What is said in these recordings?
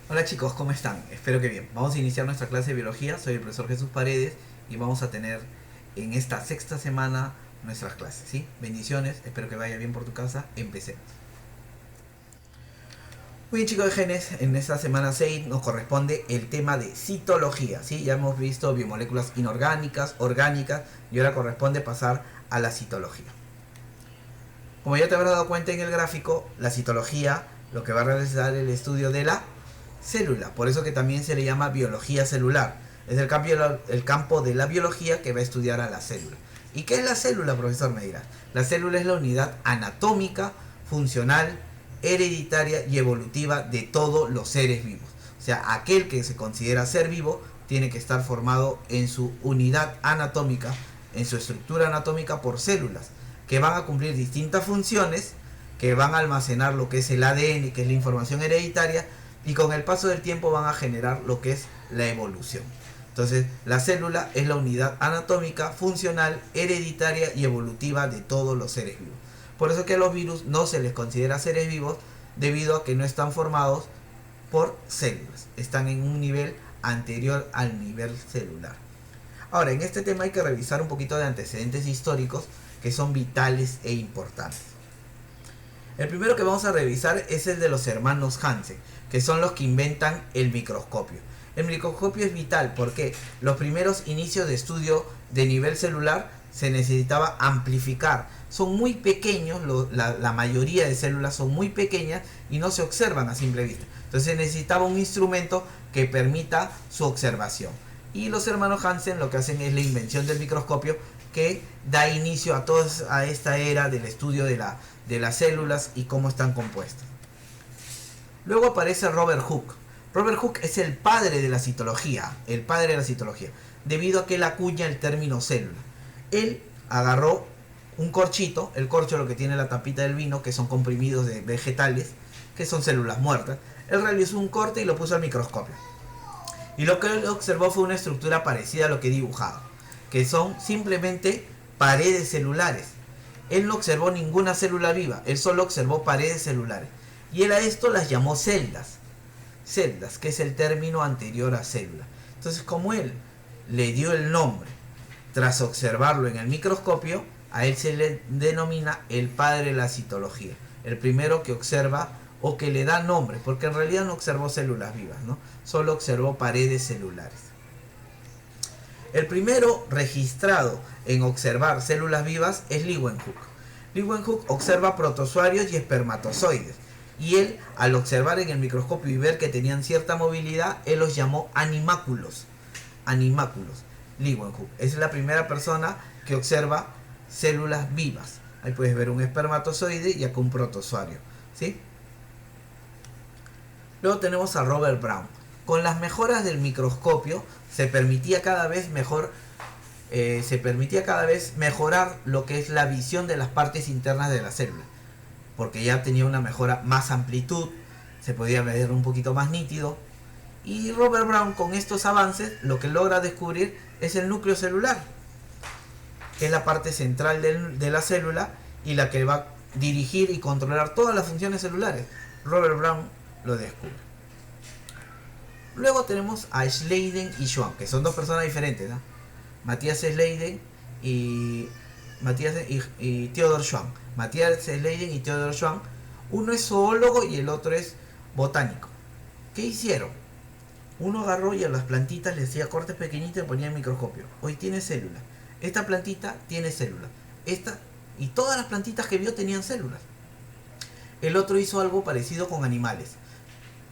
Hola chicos, ¿cómo están? Espero que bien. Vamos a iniciar nuestra clase de biología. Soy el profesor Jesús Paredes y vamos a tener en esta sexta semana nuestras clases, ¿sí? Bendiciones, espero que vaya bien por tu casa. Empecemos. Muy bien chicos de genes, en esta semana 6 nos corresponde el tema de citología, ¿sí? Ya hemos visto biomoléculas inorgánicas, orgánicas y ahora corresponde pasar a la citología. Como ya te habrás dado cuenta en el gráfico, la citología lo que va a realizar el estudio de la célula, por eso que también se le llama biología celular. Es el campo de la biología que va a estudiar a la célula. ¿Y qué es la célula, profesor? Me dirá. La célula es la unidad anatómica, funcional, hereditaria y evolutiva de todos los seres vivos. O sea, aquel que se considera ser vivo tiene que estar formado en su unidad anatómica, en su estructura anatómica por células, que van a cumplir distintas funciones, que van a almacenar lo que es el ADN, que es la información hereditaria, y con el paso del tiempo van a generar lo que es la evolución. Entonces, la célula es la unidad anatómica, funcional, hereditaria y evolutiva de todos los seres vivos. Por eso que a los virus no se les considera seres vivos debido a que no están formados por células. Están en un nivel anterior al nivel celular. Ahora, en este tema hay que revisar un poquito de antecedentes históricos que son vitales e importantes. El primero que vamos a revisar es el de los hermanos Hansen, que son los que inventan el microscopio. El microscopio es vital porque los primeros inicios de estudio de nivel celular se necesitaba amplificar. Son muy pequeños, la mayoría de células son muy pequeñas y no se observan a simple vista. Entonces se necesitaba un instrumento que permita su observación. Y los hermanos Hansen lo que hacen es la invención del microscopio, que da inicio a esta era del estudio de las células y cómo están compuestas. Luego aparece Robert Hooke. Robert Hooke es el padre de la citología, debido a que él acuña el término célula. Él agarró un corchito, el corcho lo que tiene la tapita del vino, que son comprimidos de vegetales, que son células muertas. Él realizó un corte y lo puso al microscopio. Y lo que él observó fue una estructura parecida a lo que he dibujado, que son simplemente paredes celulares. Él no observó ninguna célula viva, él solo observó paredes celulares. Y él a esto las llamó celdas. Celdas, que es el término anterior a célula. Entonces, como él le dio el nombre tras observarlo en el microscopio, a él se le denomina el padre de la citología. El primero que observa o que le da nombre, porque en realidad no observó células vivas, ¿no? Solo observó paredes celulares. El primero registrado en observar células vivas es Leeuwenhoek. Leeuwenhoek observa protozoarios y espermatozoides. Y él, al observar en el microscopio y ver que tenían cierta movilidad, él los llamó animáculos. Animáculos. Leeuwenhoek es la primera persona que observa células vivas. Ahí puedes ver un espermatozoide y acá un protozoario, ¿sí? Luego tenemos a Robert Brown. Con las mejoras del microscopio se permitía cada vez mejorar lo que es la visión de las partes internas de la célula, porque ya tenía una mejora, más amplitud, se podía ver un poquito más nítido. Y Robert Brown, con estos avances, lo que logra descubrir es el núcleo celular, que es la parte central de la célula y la que va a dirigir y controlar todas las funciones celulares. Robert Brown lo descubre. Luego tenemos a Schleiden y Schwann, que son dos personas diferentes, ¿no? Matthias Schleiden y Theodor Schwann. Matthias Schleiden y Theodor Schwann, uno es zoólogo y el otro es botánico. ¿Qué hicieron? Uno agarró y a las plantitas le hacía cortes pequeñitos y le ponía el microscopio. Hoy tiene células. Esta plantita tiene células. Esta y todas las plantitas que vio tenían células. El otro hizo algo parecido con animales.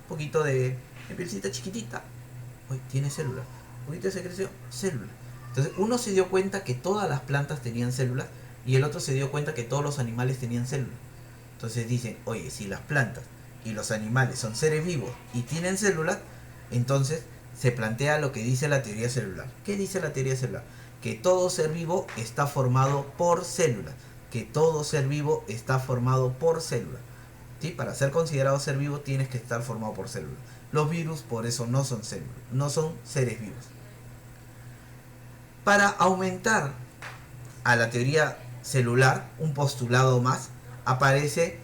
Un poquito de pielcita chiquitita. Hoy tiene células. Un poquito de secreción, células. Entonces uno se dio cuenta que todas las plantas tenían células y el otro se dio cuenta que todos los animales tenían células. Entonces dicen, oye, si las plantas y los animales son seres vivos y tienen células, entonces se plantea lo que dice la teoría celular. ¿Qué dice la teoría celular? Que todo ser vivo está formado por células. Que todo ser vivo está formado por células. ¿Sí? Para ser considerado ser vivo tienes que estar formado por células. Los virus por eso no son células, no son seres vivos. Para aumentar a la teoría celular un postulado más, aparece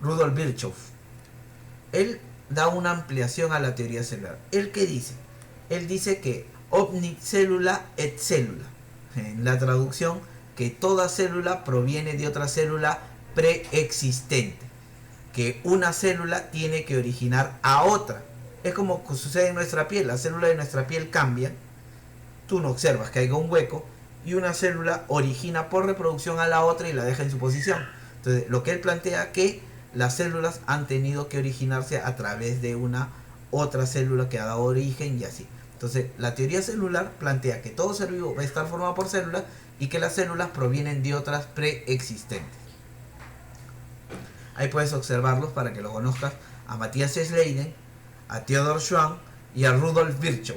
Rudolf Virchow. Él da una ampliación a la teoría celular. ¿Él qué dice? Él dice que omni cellula et cellula. En la traducción, que toda célula proviene de otra célula preexistente. Que una célula tiene que originar a otra. Es como sucede en nuestra piel. La célula de nuestra piel cambia. Tú no observas que haya un hueco y una célula origina por reproducción a la otra y la deja en su posición. Entonces, lo que él plantea que las células han tenido que originarse a través de una otra célula que ha dado origen y así. Entonces, la teoría celular plantea que todo ser vivo va a estar formado por células y que las células provienen de otras preexistentes. Ahí puedes observarlos para que lo conozcas a Matthias Schleiden, a Theodor Schwann y a Rudolf Virchow,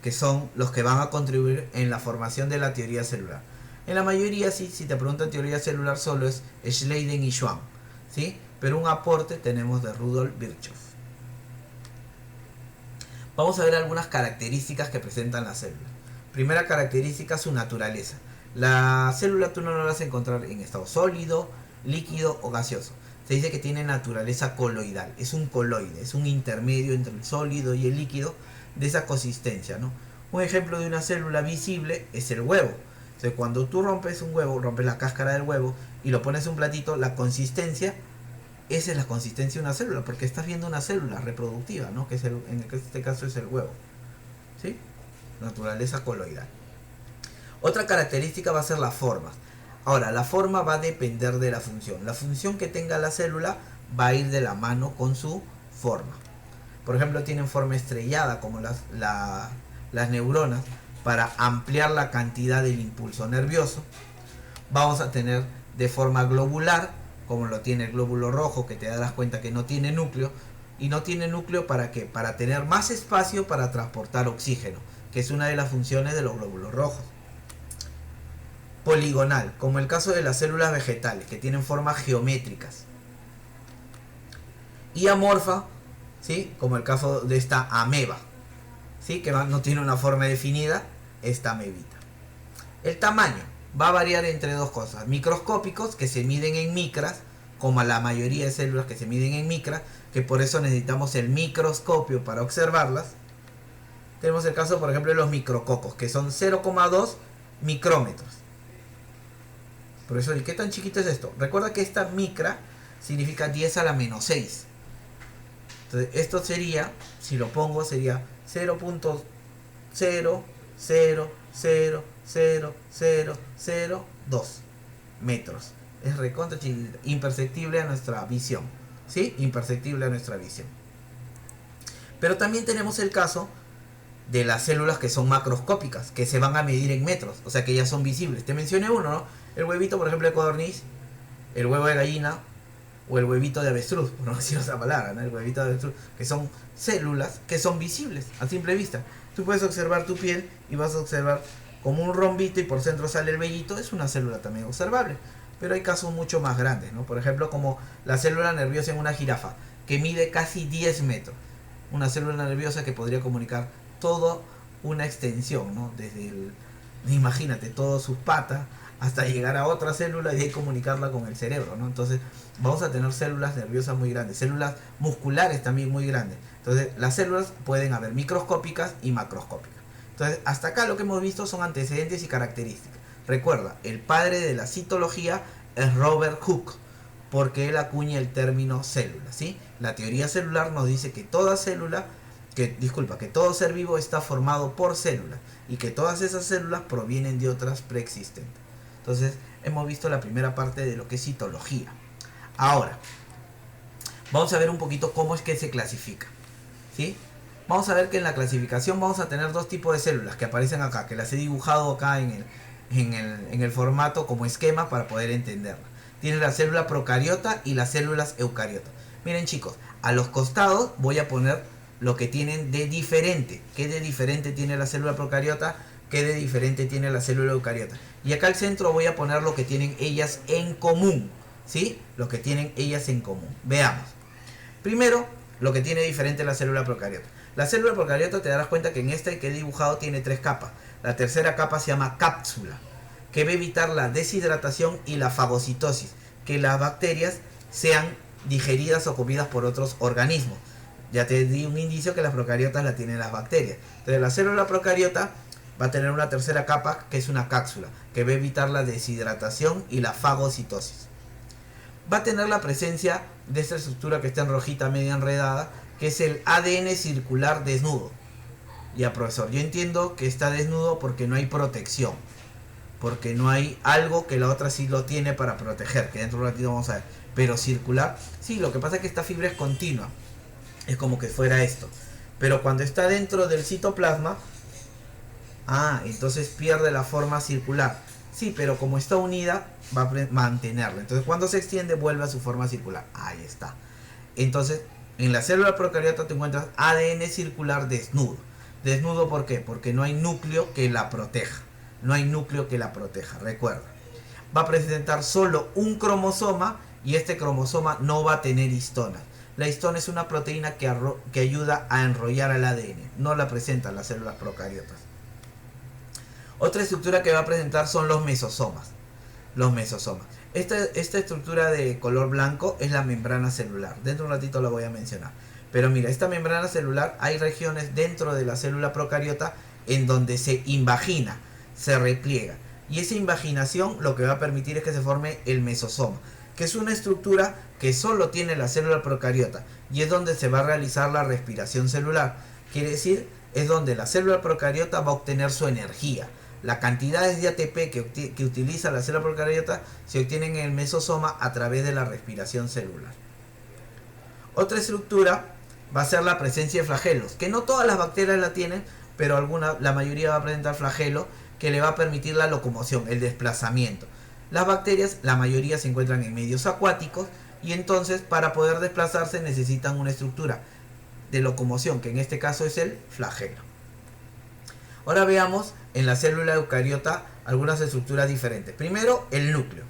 que son los que van a contribuir en la formación de la teoría celular. En la mayoría, sí, si te preguntan teoría celular, solo es Schleiden y Schwann, ¿sí? Pero un aporte tenemos de Rudolf Virchow. Vamos a ver algunas características que presentan la célula. Primera característica, su naturaleza. La célula tú no la vas a encontrar en estado sólido, líquido o gaseoso. Se dice que tiene naturaleza coloidal. Es un coloide, es un intermedio entre el sólido y el líquido de esa consistencia, ¿no? Un ejemplo de una célula visible es el huevo. Entonces, cuando tú rompes un huevo, rompes la cáscara del huevo y lo pones en un platito, la consistencia, esa es la consistencia de una célula, porque estás viendo una célula reproductiva, ¿no? Que es en este caso es el huevo, ¿sí? Naturaleza coloidal. Otra característica va a ser las formas. Ahora, la forma va a depender de la función. La función que tenga la célula va a ir de la mano con su forma. Por ejemplo, tienen forma estrellada, como las neuronas, para ampliar la cantidad del impulso nervioso. Vamos a tener de forma globular, como lo tiene el glóbulo rojo, que te darás cuenta que no tiene núcleo. ¿Y no tiene núcleo para qué? Para tener más espacio para transportar oxígeno, que es una de las funciones de los glóbulos rojos. Poligonal, como el caso de las células vegetales, que tienen formas geométricas. Y amorfa, ¿sí? Como el caso de esta ameba, ¿sí? Que no tiene una forma definida, esta amebita. El tamaño va a variar entre dos cosas: microscópicos, que se miden en micras, como la mayoría de células que se miden en micras, que por eso necesitamos el microscopio para observarlas. Tenemos el caso, por ejemplo, de los micrococos, que son 0,2 micrómetros. Por eso, ¿y qué tan chiquito es esto? Recuerda que esta micra significa 10 a la menos 6. Entonces, esto sería, si lo pongo, sería 0.0000002 metros. Es recontra chiquitito, imperceptible a nuestra visión, ¿sí? Imperceptible a nuestra visión. Pero también tenemos el caso de las células que son macroscópicas, que se van a medir en metros, o sea que ya son visibles. Te mencioné uno, ¿no? El huevito, por ejemplo, de codorniz, el huevo de gallina o el huevito de avestruz, por no decir otra palabra, ¿no? El huevito de avestruz, que son células que son visibles a simple vista. Tú puedes observar tu piel y vas a observar como un rombito y por centro sale el vellito, es una célula también observable. Pero hay casos mucho más grandes, ¿no? Por ejemplo, como la célula nerviosa en una jirafa, que mide casi 10 metros. Una célula nerviosa que podría comunicar toda una extensión, ¿no? Imagínate, todas sus patas, hasta llegar a otra célula y de ahí comunicarla con el cerebro, ¿no? Entonces, vamos a tener células nerviosas muy grandes, células musculares también muy grandes. Entonces, las células pueden haber microscópicas y macroscópicas. Entonces, hasta acá lo que hemos visto son antecedentes y características. Recuerda, el padre de la citología es Robert Hooke, porque él acuña el término célula, ¿sí? La teoría celular nos dice que toda célula, que todo ser vivo está formado por células y que todas esas células provienen de otras preexistentes. Entonces, hemos visto la primera parte de lo que es citología. Ahora, vamos a ver un poquito cómo es que se clasifica, ¿sí? Vamos a ver que en la clasificación vamos a tener dos tipos de células que aparecen acá, que las he dibujado acá en el formato como esquema para poder entenderla. Tiene la célula procariota y las células eucariotas. Miren, chicos, a los costados voy a poner lo que tienen de diferente. ¿Qué de diferente tiene la célula procariota? ¿Qué de diferente tiene la célula eucariota? Y acá al centro voy a poner lo que tienen ellas en común, ¿sí? Lo que tienen ellas en común. Veamos. Primero, lo que tiene diferente la célula procariota. La célula procariota, te darás cuenta que en este que he dibujado tiene 3 capas. La tercera capa se llama cápsula, que va a evitar la deshidratación y la fagocitosis, que las bacterias sean digeridas o comidas por otros organismos. Ya te di un indicio que las procariotas la tienen las bacterias. Entonces la célula procariota va a tener una tercera capa que es una cápsula, que va a evitar la deshidratación y la fagocitosis. Va a tener la presencia de esta estructura que está en rojita media enredada, que es el ADN circular desnudo. Ya, profesor, yo entiendo que está desnudo porque no hay protección, porque no hay algo que la otra sí lo tiene para proteger, que dentro de un ratito vamos a ver. Pero circular, sí, lo que pasa es que esta fibra es continua, es como que fuera esto. Pero cuando está dentro del citoplasma, entonces pierde la forma circular. Sí, pero como está unida, va a mantenerla. Entonces cuando se extiende, vuelve a su forma circular. Ahí está. Entonces, en la célula procariota te encuentras ADN circular desnudo. ¿Desnudo por qué? Porque no hay núcleo que la proteja. No hay núcleo que la proteja, recuerda. Va a presentar solo un cromosoma y este cromosoma no va a tener histonas. La histona es una proteína que ayuda a enrollar al ADN. No la presentan las células procariotas. Otra estructura que va a presentar son los mesosomas. Los mesosomas. Esta estructura de color blanco es la membrana celular. Dentro de un ratito la voy a mencionar. Pero mira, esta membrana celular, hay regiones dentro de la célula procariota en donde se invagina, se repliega. Y esa invaginación lo que va a permitir es que se forme el mesosoma, que es una estructura que solo tiene la célula procariota y es donde se va a realizar la respiración celular. Quiere decir, es donde la célula procariota va a obtener su energía. Las cantidades de ATP que utiliza la célula procariota se obtienen en el mesosoma a través de la respiración celular. Otra estructura va a ser la presencia de flagelos, que no todas las bacterias la tienen, pero la mayoría va a presentar flagelo que le va a permitir la locomoción, el desplazamiento. Las bacterias, la mayoría se encuentran en medios acuáticos y entonces para poder desplazarse necesitan una estructura de locomoción, que en este caso es el flagelo. Ahora veamos en la célula eucariota algunas estructuras diferentes. Primero, el núcleo.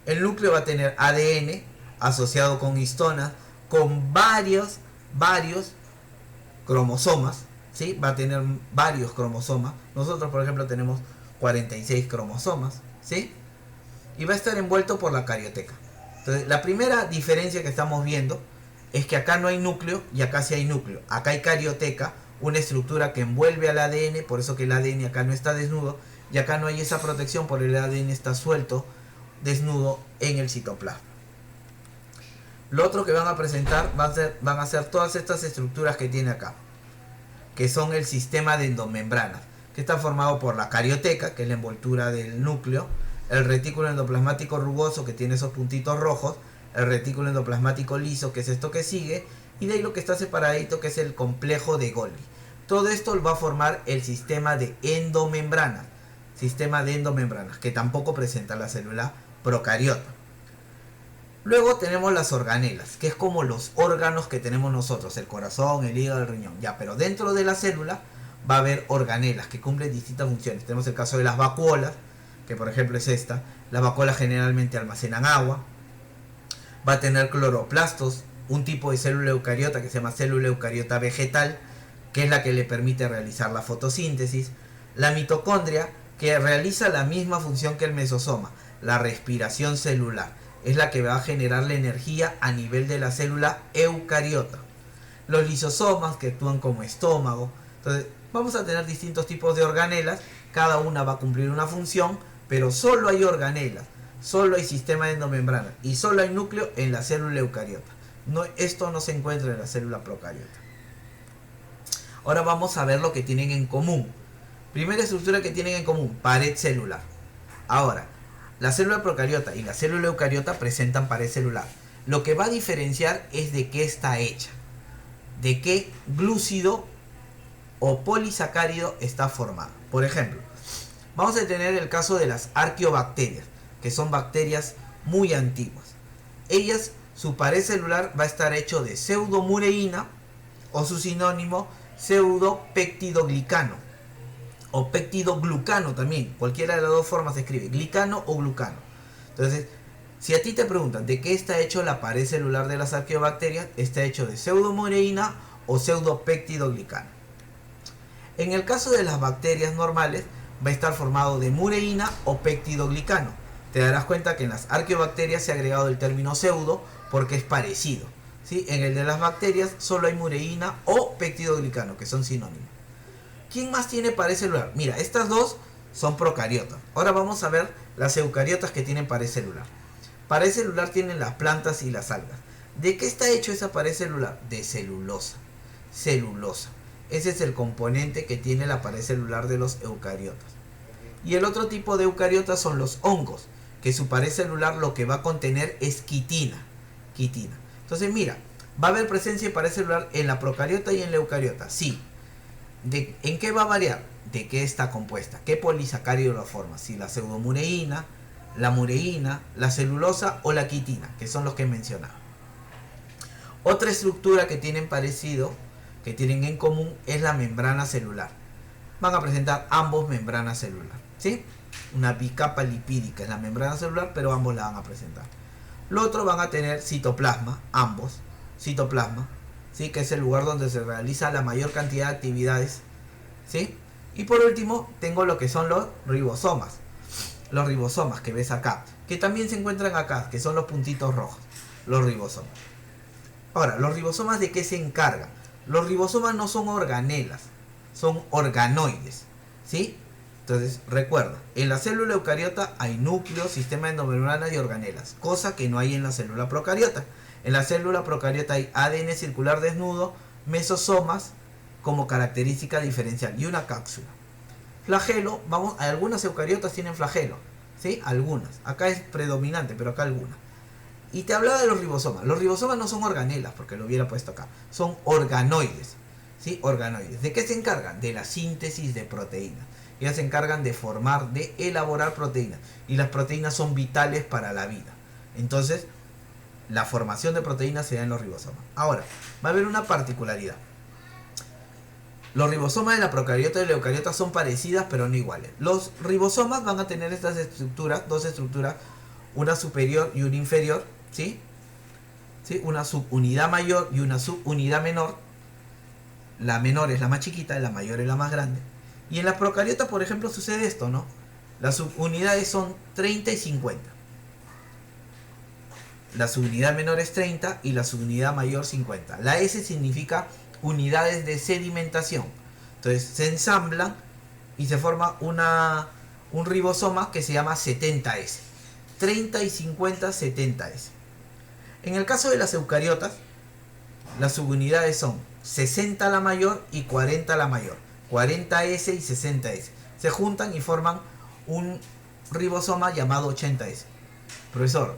El núcleo va a tener ADN asociado con histonas, con varios cromosomas, ¿sí? Va a tener varios cromosomas. Nosotros, por ejemplo, tenemos 46 cromosomas, ¿sí? Y va a estar envuelto por la carioteca. Entonces, la primera diferencia que estamos viendo es que acá no hay núcleo y acá sí hay núcleo. Acá hay carioteca, una estructura que envuelve al ADN, por eso que el ADN acá no está desnudo, y acá no hay esa protección porque el ADN está suelto, desnudo en el citoplasma. Lo otro que van a presentar van a ser todas estas estructuras que tiene acá, que son el sistema de endomembranas, que está formado por la carioteca, que es la envoltura del núcleo, el retículo endoplasmático rugoso, que tiene esos puntitos rojos, el retículo endoplasmático liso, que es esto que sigue, y de ahí lo que está separadito, que es el complejo de Golgi. Todo esto va a formar el sistema de endomembranas, que tampoco presenta la célula procariota. Luego tenemos las organelas, que es como los órganos que tenemos nosotros, el corazón, el hígado, el riñón. Ya, pero dentro de la célula va a haber organelas que cumplen distintas funciones. Tenemos el caso de las vacuolas, que por ejemplo es esta. Las vacuolas generalmente almacenan agua. Va a tener cloroplastos, un tipo de célula eucariota que se llama célula eucariota vegetal, que es la que le permite realizar la fotosíntesis. La mitocondria, que realiza la misma función que el mesosoma, la respiración celular. Es la que va a generar la energía a nivel de la célula eucariota. Los lisosomas, que actúan como estómago. Entonces vamos a tener distintos tipos de organelas, cada una va a cumplir una función, pero solo hay organelas, solo hay sistema de endomembrana y solo hay núcleo en la célula eucariota. Esto no se encuentra en la célula procariota. Ahora vamos a ver lo que tienen en común. Primera estructura que tienen en común, pared celular. Ahora, la célula procariota y la célula eucariota presentan pared celular. Lo que va a diferenciar es de qué está hecha, de qué glúcido o polisacárido está formado. Por ejemplo, vamos a tener el caso de las arqueobacterias, que son bacterias muy antiguas. Ellas, su pared celular va a estar hecho de pseudomureína o su sinónimo pseudopeptidoglicano o peptidoglucano también, cualquiera de las dos formas se escribe, glicano o glucano. Entonces, si a ti te preguntan de qué está hecho la pared celular de las arqueobacterias, está hecho de pseudomureína o pseudopeptidoglicano. En el caso de las bacterias normales, va a estar formado de mureína o peptidoglicano. Te darás cuenta que en las arqueobacterias se ha agregado el término pseudo porque es parecido. ¿sí? En el de las bacterias solo hay mureína o peptidoglicano, que son sinónimos. ¿Quién más tiene pared celular? Mira, estas dos son procariotas. Ahora vamos a ver las eucariotas que tienen pared celular. Pared celular tienen las plantas y las algas. ¿De qué está hecho esa pared celular? De celulosa. Celulosa. Ese es el componente que tiene la pared celular de los eucariotas. Y el otro tipo de eucariotas son los hongos, que su pared celular lo que va a contener es quitina. Quitina. Entonces mira, va a haber presencia de pared celular en la procariota y en la eucariota. Sí. ¿En qué va a variar? ¿De qué está compuesta? ¿Qué polisacárido lo forma? Si la pseudomureína, la mureína, la celulosa o la quitina, que son los que he mencionado. Otra estructura que tienen parecido, que tienen en común, es la membrana celular. Van a presentar ambos membrana celular, ¿sí? Una bicapa lipídica en la membrana celular, pero ambos la van a presentar. Lo otro van a tener citoplasma, ambos, citoplasma, ¿sí? Que es el lugar donde se realiza la mayor cantidad de actividades, ¿sí? Y por último, tengo lo que son los ribosomas. Los ribosomas que ves acá, que también se encuentran acá, que son los puntitos rojos, los ribosomas. Ahora, ¿los ribosomas de qué se encargan? Los ribosomas no son organelas, son organoides, ¿sí? Entonces, recuerda, en la célula eucariota hay núcleo, sistema endomembranal y organelas, cosa que no hay en la célula procariota. En la célula procariota hay ADN circular desnudo, mesosomas como característica diferencial y una cápsula. Flagelo, algunas eucariotas tienen flagelo, ¿sí? Algunas. Acá es predominante, pero acá algunas. Y te hablaba de los ribosomas. Los ribosomas no son organelas, porque lo hubiera puesto acá. Son organoides, ¿sí? Organoides. ¿De qué se encargan? De la síntesis de proteínas. Ellas se encargan de formar, de elaborar proteínas. Y las proteínas son vitales para la vida. Entonces, la formación de proteínas se da en los ribosomas. Ahora, va a haber una particularidad. Los ribosomas de la procariota y la eucariota son parecidas, pero no iguales. Los ribosomas van a tener estas estructuras, dos estructuras, una superior y una inferior, ¿sí? ¿Sí? Una subunidad mayor y una subunidad menor. La menor es la más chiquita, la mayor es la más grande. Y en la procariota, por ejemplo, sucede esto, ¿no? Las subunidades son 30 y 50. La subunidad menor es 30 y la subunidad mayor 50. La S significa unidades de sedimentación. Entonces se ensamblan y se forma un ribosoma que se llama 70S. 30 y 50, 70S. En el caso de las eucariotas, las subunidades son 60 la mayor y 40 la mayor. 40S y 60S. Se juntan y forman un ribosoma llamado 80S. Profesor,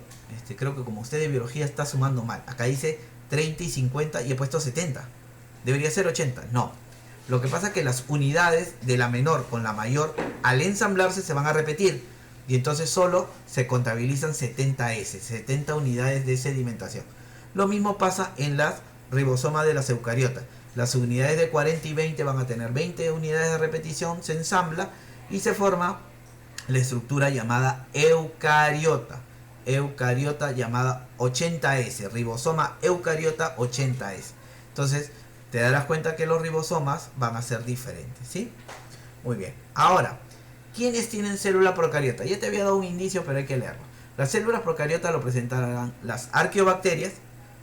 creo que como usted de biología está sumando mal. Acá dice 30 y 50 y he puesto 70. Debería ser 80. No. Lo que pasa es que las unidades de la menor con la mayor al ensamblarse se van a repetir. Y entonces solo se contabilizan 70S, 70 unidades de sedimentación. Lo mismo pasa en las ribosomas de las eucariotas. Las unidades de 40 y 20 van a tener 20 unidades de repetición, se ensambla y se forma la estructura llamada eucariota. Eucariota llamada 80S, ribosoma eucariota 80S. Entonces te darás cuenta que los ribosomas van a ser diferentes, ¿sí? Muy bien. Ahora, ¿quiénes tienen célula procariota? Ya te había dado un indicio, pero hay que leerlo. Las células procariotas lo presentarán las arqueobacterias,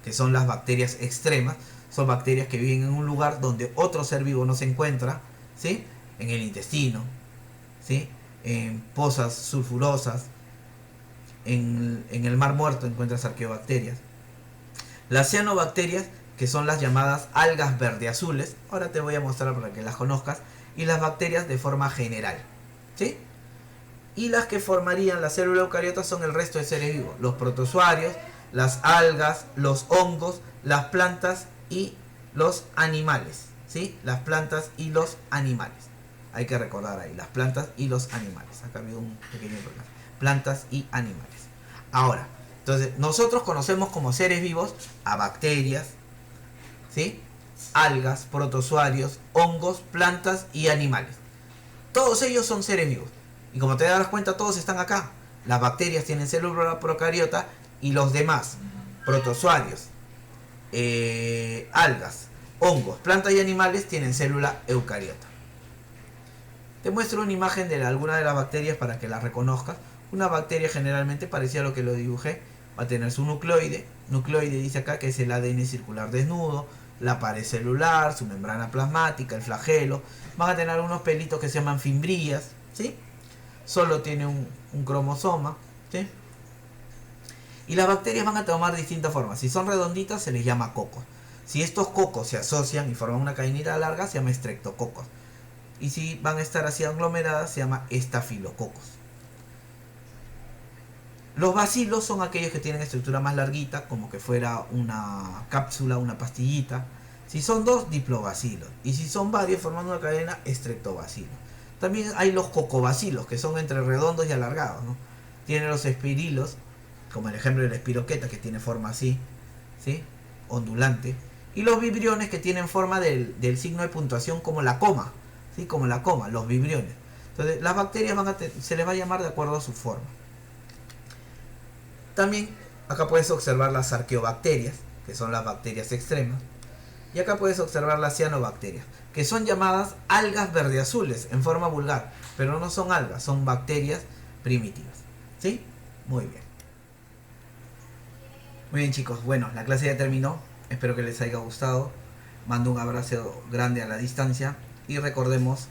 que son las bacterias extremas. Son bacterias que viven en un lugar donde otro ser vivo no se encuentra, ¿sí? En el intestino, ¿sí? En pozas sulfurosas, en el mar muerto encuentras arqueobacterias. Las cianobacterias, que son las llamadas algas verde azules, ahora te voy a mostrar para que las conozcas, y las bacterias de forma general, ¿sí? Y las que formarían la célula eucariota son el resto de seres vivos, los protozoarios, las algas, los hongos, las plantas y los animales, ¿sí? Las plantas y los animales. Hay que recordar ahí, las plantas y los animales. Acá ha habido un pequeño problema. Plantas y animales. Ahora, entonces, nosotros conocemos como seres vivos a bacterias, ¿sí? Algas, protozoarios, hongos, plantas y animales. Todos ellos son seres vivos. Y como te das cuenta, todos están acá. Las bacterias tienen célula procariota y los demás, protozoarios, algas, hongos, plantas y animales, tienen célula eucariota. Te muestro una imagen de alguna de las bacterias para que las reconozcas. Una bacteria generalmente parecía lo que lo dibujé. va a tener su nucleoide. Nucleoide dice acá que es el ADN circular desnudo, la pared celular, su membrana plasmática, el flagelo. Van a tener unos pelitos que se llaman fimbrias, ¿sí? Solo tiene un cromosoma, ¿sí? Y las bacterias van a tomar distintas formas. Si son redonditas se les llama cocos. Si estos cocos se asocian y forman una cadenita larga se llama estreptococos. Y si van a estar así aglomeradas se llama estafilococos. Los bacilos son aquellos que tienen estructura más larguita, como que fuera una cápsula, una pastillita. Si son dos, diplobacilos. Y si son varios, formando una cadena, estreptobacilos. También hay los cocobacilos, que son entre redondos y alargados, ¿no? Tienen los espirilos, como el ejemplo de la espiroqueta, que tiene forma así, ¿sí? Ondulante. Y los vibriones, que tienen forma del signo de puntuación como la coma, ¿sí? Como la coma, los vibriones. Entonces, las bacterias se les va a llamar de acuerdo a su forma. También acá puedes observar las arqueobacterias, que son las bacterias extremas. Y acá puedes observar las cianobacterias, que son llamadas algas verdeazules en forma vulgar, pero no son algas, son bacterias primitivas. ¿Sí? Muy bien. Muy bien, chicos, bueno, la clase ya terminó, espero que les haya gustado. Mando un abrazo grande a la distancia y recordemos,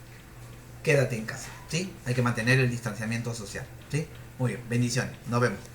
quédate en casa, ¿sí? Hay que mantener el distanciamiento social, ¿sí? Muy bien, bendiciones, nos vemos.